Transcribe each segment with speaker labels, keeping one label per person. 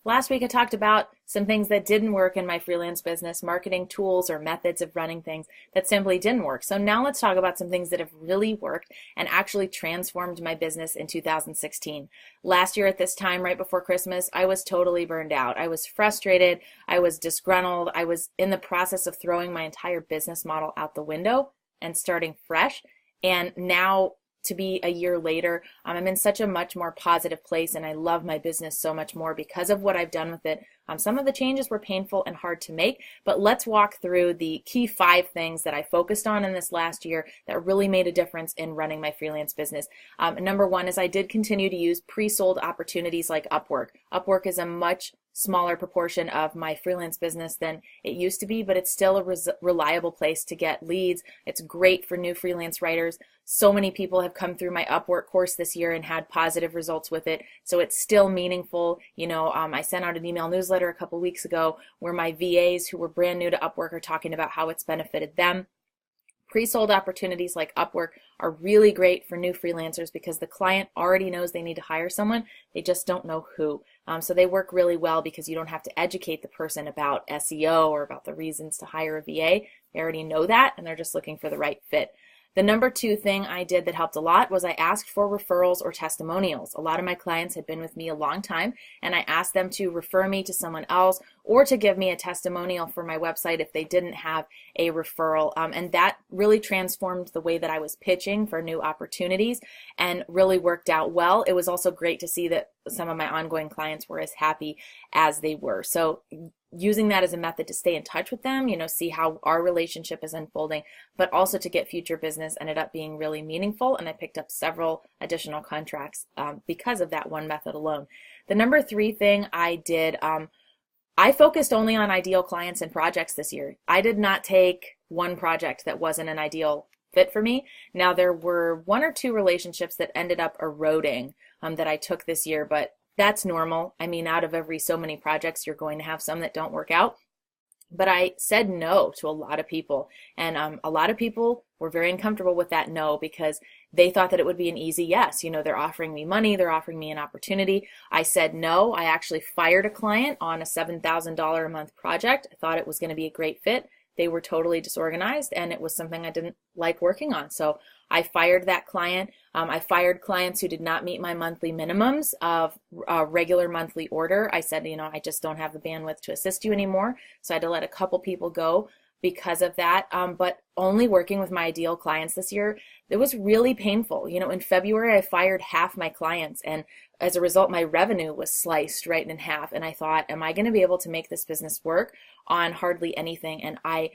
Speaker 1: Last week I talked about some things that didn't work in my freelance business, marketing tools or methods of running things that simply didn't work. So now let's talk about some things that have really worked and actually transformed my business in 2016. Last year at this time, right before Christmas, I was totally burned out. I was frustrated. I was disgruntled. I was in the process of throwing my entire business model out the window and starting fresh. And now to be a year later, I'm in such a much more positive place, and I love my business so much more because of what I've done with it. Some of the changes were painful and hard to make, but let's walk through the key 5 things that I focused on in this last year that really made a difference in running my freelance business. Number 1 is I did continue to use pre-sold opportunities like Upwork. Upwork is a much smaller proportion of my freelance business than it used to be, but it's still a reliable place to get leads. It's great for new freelance writers. So many people have come through my Upwork course this year and had positive results with it, so it's still meaningful. I sent out an email newsletter a couple weeks ago where my VAs who were brand new to Upwork are talking about how it's benefited them. Pre-sold opportunities like Upwork are really great for new freelancers because the client already knows they need to hire someone. They just don't know who. So they work really well because you don't have to educate the person about SEO or about the reasons to hire a VA. They already know that, and they're just looking for the right fit. The number 2 thing I did that helped a lot was I asked for referrals or testimonials. A lot of my clients had been with me a long time, and I asked them to refer me to someone else or to give me a testimonial for my website if they didn't have a referral. And that really transformed the way that I was pitching for new opportunities and really worked out well. It was also great to see that some of my ongoing clients were as happy as they were. So using that as a method to stay in touch with them, see how our relationship is unfolding, but also to get future business ended up being really meaningful. And I picked up several additional contracts because of that one method alone. The number 3 thing I did, I focused only on ideal clients and projects this year. I did not take one project that wasn't an ideal fit for me. Now, there were 1 or 2 relationships that ended up eroding that I took this year, but that's normal. I mean, out of every so many projects, you're going to have some that don't work out. But I said no to a lot of people, and a lot of people were very uncomfortable with that no because they thought that it would be an easy yes. They're offering me money, they're offering me an opportunity. I said no. I actually fired a client on a $7,000 a month project. I thought it was going to be a great fit. They were totally disorganized, and it was something I didn't like working on. So I fired that client. I fired clients who did not meet my monthly minimums of regular monthly order. I said, I just don't have the bandwidth to assist you anymore. So I had to let a couple people go because of that. But only working with my ideal clients this year, it was really painful. In February, I fired half my clients, and as a result, my revenue was sliced right in half. And I thought, am I going to be able to make this business work on hardly anything? And I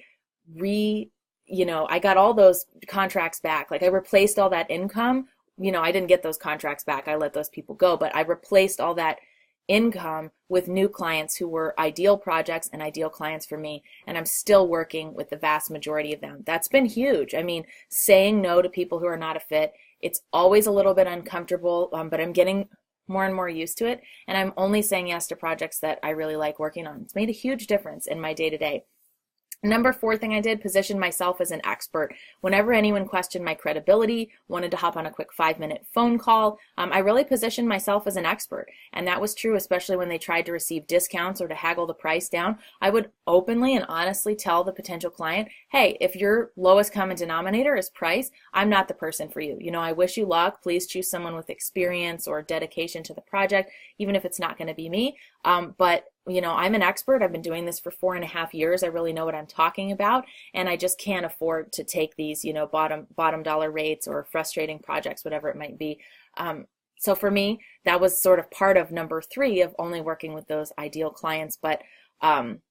Speaker 1: got all those contracts back. Like I replaced all that income. I didn't get those contracts back. I let those people go, but I replaced all that income with new clients who were ideal projects and ideal clients for me. And I'm still working with the vast majority of them. That's been huge. I mean, saying no to people who are not a fit, it's always a little bit uncomfortable, but I'm getting more and more used to it. And I'm only saying yes to projects that I really like working on. It's made a huge difference in my day-to-day. Number 4 thing I did, position myself as an expert. Whenever anyone questioned my credibility, wanted to hop on a quick 5-minute phone call, I really positioned myself as an expert. And that was true, especially when they tried to receive discounts or to haggle the price down. I would openly and honestly tell the potential client, hey, if your lowest common denominator is price, I'm not the person for you. I wish you luck. Please choose someone with experience or dedication to the project, even if it's not going to be me. But I'm an expert. I've been doing this for 4.5 years. I really know what I'm talking about, and I just can't afford to take these, bottom dollar rates or frustrating projects, whatever it might be. So for me, that was sort of part of number 3 of only working with those ideal clients, but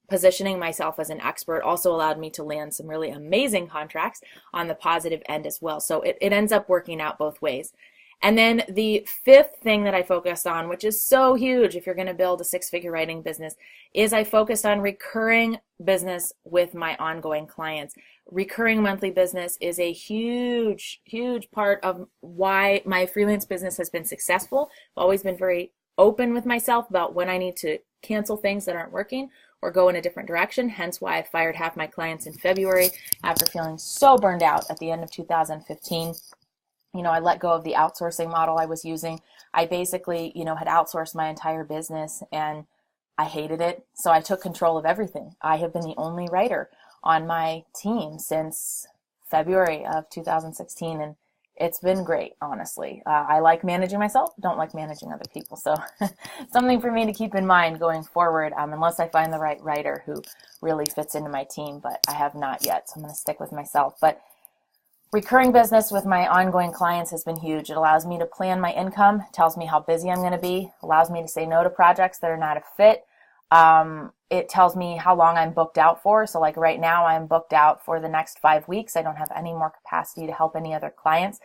Speaker 1: positioning myself as an expert also allowed me to land some really amazing contracts on the positive end as well. So it ends up working out both ways. And then the 5th thing that I focused on, which is so huge if you're going to build a 6-figure writing business, is I focused on recurring business with my ongoing clients. Recurring monthly business is a huge, huge part of why my freelance business has been successful. I've always been very open with myself about when I need to cancel things that aren't working or go in a different direction, hence why I fired half my clients in February after feeling so burned out at the end of 2015. I let go of the outsourcing model I was using. I basically, had outsourced my entire business, and I hated it, so I took control of everything. I have been the only writer on my team since February of 2016, and it's been great, honestly. I like managing myself, don't like managing other people, so something for me to keep in mind going forward, unless I find the right writer who really fits into my team, but I have not yet, so I'm going to stick with myself. But recurring business with my ongoing clients has been huge. It allows me to plan my income, tells me how busy I'm going to be, allows me to say no to projects that are not a fit. It tells me how long I'm booked out for. So like right now I'm booked out for the next 5 weeks. I don't have any more capacity to help any other clients.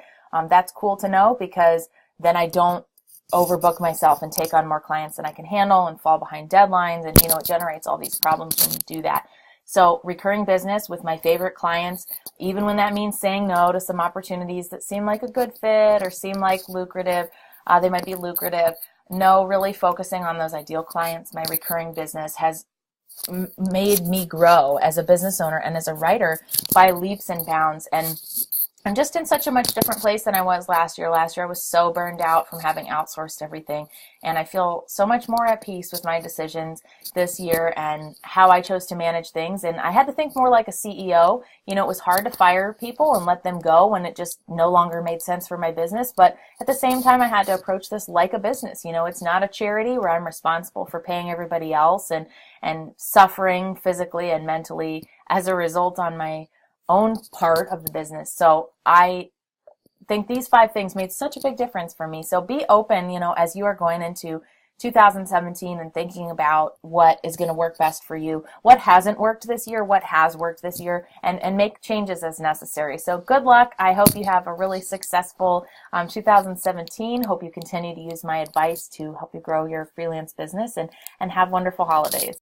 Speaker 1: That's cool to know because then I don't overbook myself and take on more clients than I can handle and fall behind deadlines. And, it generates all these problems when you do that. So recurring business with my favorite clients, even when that means saying no to some opportunities that seem like a good fit or seem like lucrative, they might be lucrative. No, really focusing on those ideal clients. My recurring business has made me grow as a business owner and as a writer by leaps and bounds. And I'm just in such a much different place than I was last year. Last year I was so burned out from having outsourced everything, and I feel so much more at peace with my decisions this year and how I chose to manage things. And I had to think more like a CEO. It was hard to fire people and let them go when it just no longer made sense for my business. But at the same time, I had to approach this like a business. It's not a charity where I'm responsible for paying everybody else and suffering physically and mentally as a result on my own part of the business. So I think these 5 things made such a big difference for me. So be open, as you are going into 2017 and thinking about what is going to work best for you, what hasn't worked this year, what has worked this year, and make changes as necessary. So good luck. I hope you have a really successful 2017. Hope you continue to use my advice to help you grow your freelance business and have wonderful holidays.